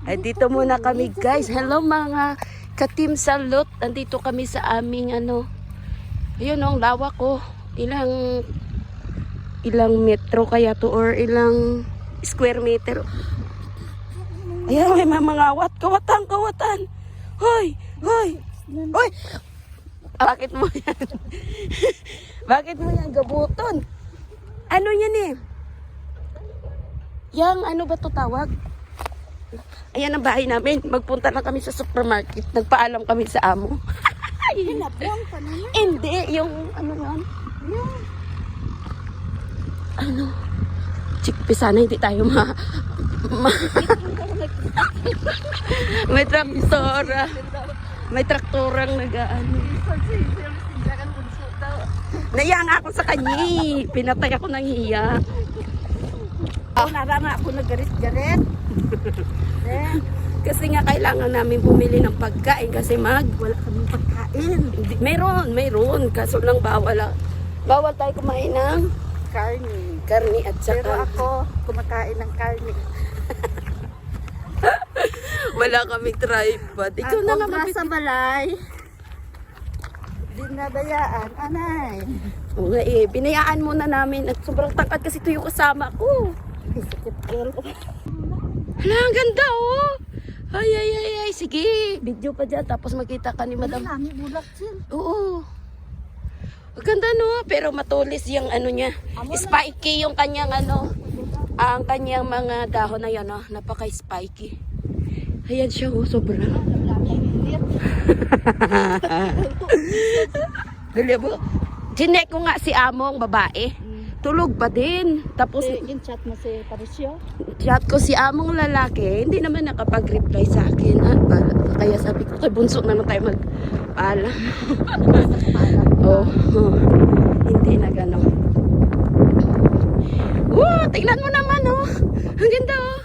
Ay, dito muna kami guys. Hello mga ka-team salute. Andito kami sa aming ano. Ayun ang lawak ko. Ilang metro kaya to or ilang square meter. Ayan, may mamangawat. Kawatan. Hoy! Hoy! Bakit mo yan? Bakit mo yan gabuton? Ano yan eh? Yang ano ba to tawag? Ayan ang bahay namin. Magpunta na kami sa supermarket. Nagpaalam kami sa amo. Hinablang pa naman. Hindi, yung ano yan? Ano? Chikpi sana hindi tayo may traktora. May traktorang nag-ano. Naiya nga ako sa kanya. Pinatay ako ng hiya. Narama ako nagarit-garit. Kasi nga kailangan namin bumili ng pagkain kasi Wala kaming pagkain. Mayroon. Kaso lang bawal tayo kumain ng karni at Pero saka ako, kumakain ng karne. wala kaming tripod. Ikaw na nga sa balay. Dinabayaan, anay. Oo, binayaan muna namin at sobrang tangkad kasi ito yung kasama ko. Sakit ko. Hala, ang ganda oh. Ay. Sige, video pa dyan. Tapos makita ka ni madam. Marami bulak sin. Oo. Ang ganda no. Pero matulis yung ano niya. Spiky yung kanyang ano. Ang kanyang mga dahon na yan. Oh. Napaka-spiky. Ayan siya oh. Sobra. Dali ba? Chinek ko nga si Among babae. Tulog pa din. Tapos In-chat mo si Parisio? chat ko si Among lalaki, hindi naman nakapag-reply sa akin. Kaya sabi ko, kay Bunso na tayo magpaalam. Oh, hindi na gano'n. Tingnan mo naman oh. Ang ganda oh.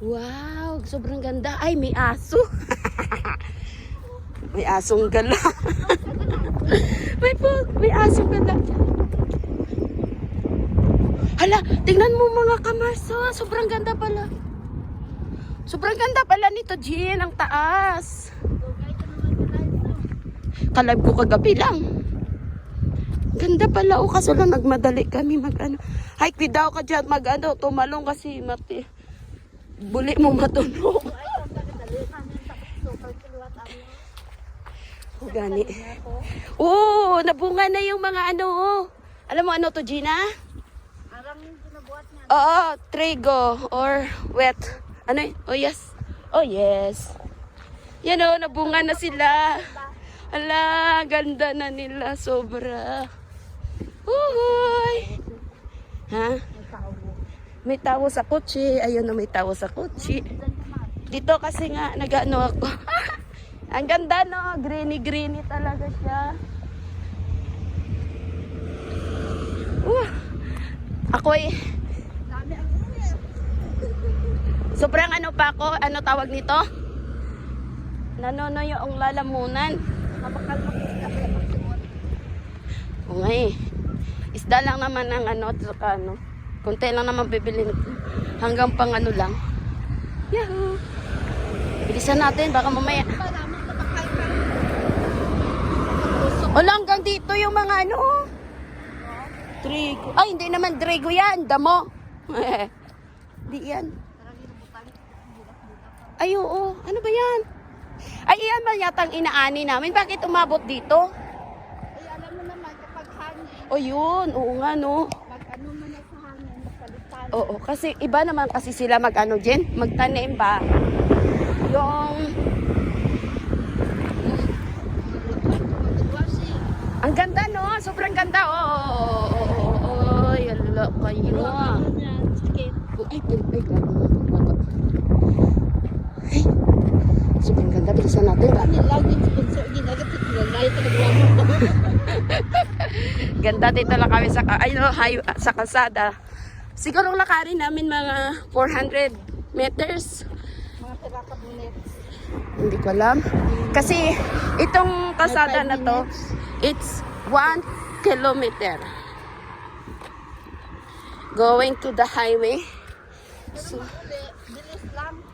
Wow, sobrang ganda. Ay, may aso. May asong gala. may asong gala. Hala, tingnan mo mga kamarso. Sobrang ganda pala. Sobrang ganda pala nito, Jean. Ang taas. Kalab ko kagabi lang. Ganda pala. O, kaso lang nagmadali kami mag-ano. Hike daw ka dyan mag-ano. Tumalong kasi mati. Buli mo matunog. O, gani. Oo, nabunga na yung mga ano. Alam mo ano to, Gina? Oo, trigo or wet. Ano eh? Oh yes. Oh yes. Yan o, nabunga na sila. Ala, ganda na nila. Sobra. Uy. Ha? May tao sa kotse. Ayun na may tao sa kotse. Dito kasi nga, nag-ano ako. Ang ganda no. Greeny talaga siya. Ako'y sobrang ano pa ako, ano tawag nito? Nanono yung lalamunan. O nga eh. Isda lang naman ang ano, saka ano. Kunti lang naman bibili nito. Hanggang pang ano lang. Yahoo! Bilisan natin, baka mamaya. Wala hanggang dito yung mga ano. Trigo. Ay, hindi naman trigo yan. Damo. Di yan. Ay, oo. Ano ba yan? Ay, iyan ba yatang inaani namin? Bakit umabot dito? Ay, alam mo naman, kapag hangin, O yun. Oo nga, no. pag ano mo na sa hangin, palitan. Oo. Kasi iba naman kasi sila mag-ano dyan. Magtanim ba? Yung... Ang ganda, no? Sobrang ganda. Ay, ala kayo. Ay, pilpay ka. Ay, sobrang ganda. Bilisan natin ba? Ganda dito lang kami sa kalsada. Siguro lakarin namin mga 400 meters. Mga pinaka-minutes. Hindi ko alam. Kasi itong kalsada na to, it's 1 kilometer. Going to the highway. So, Bilis lang.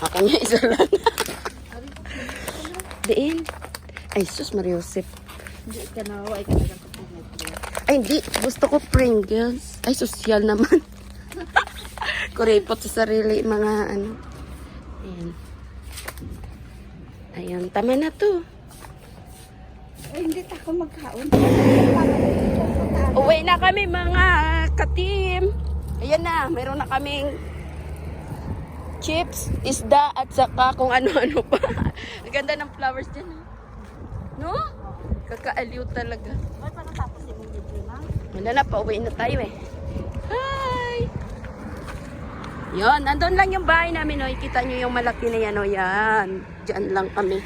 Ako nga isa lang. Diin. Ay, sus, Mariosep. Hindi ka na, ay ka na kapag. Ay, hindi. Gusto ko Pringles. Ay, sosyal naman. Kuripot sa sarili, mga ano. Ayan. Ayan, tama na to. Ay, hindi ako magkaon. Uwi na kami, mga ka-team. Ayan na, mayroon na kaming chips, isda, at saka kung ano-ano pa. Ang ganda ng flowers dyan. No? Kakaaliw talaga. Ay, parang tapos yung video na. Wala na, pauwi na tayo eh. Hi! Yon, nandun lang yung bahay namin. Oh. Kita nyo yung malaki na yan. Oh. Yan. Diyan lang kami.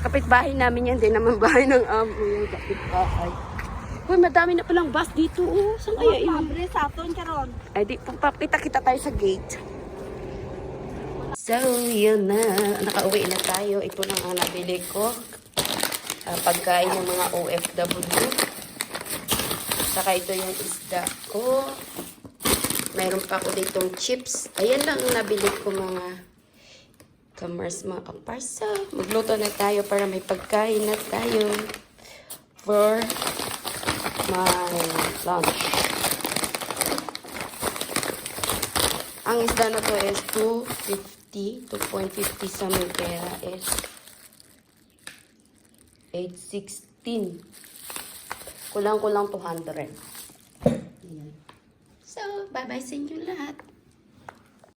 Kapitbahay namin yan. Di naman bahay ng amo yung kapitbahay. Uy, madami na palang bus dito. Oh. Saan kaya yun? Mabre sa aton karon. Ay, di, kita tayo sa gate. So, yun na. Nakauwi na tayo. Ito lang ang nabili ko. Pagkain ng mga OFW. Saka ito yung isda ko. Mayroon pa ako ditong chips. Ayan lang ang nabili ko, mga kamars, mga kaparsa. Magluto na tayo para may pagkain na tayo for my lunch. Ang isda na to is 2.50 sa may pera is 8.16. Kulang-kulang 200. Ayan. So, bye-bye sa inyo lahat.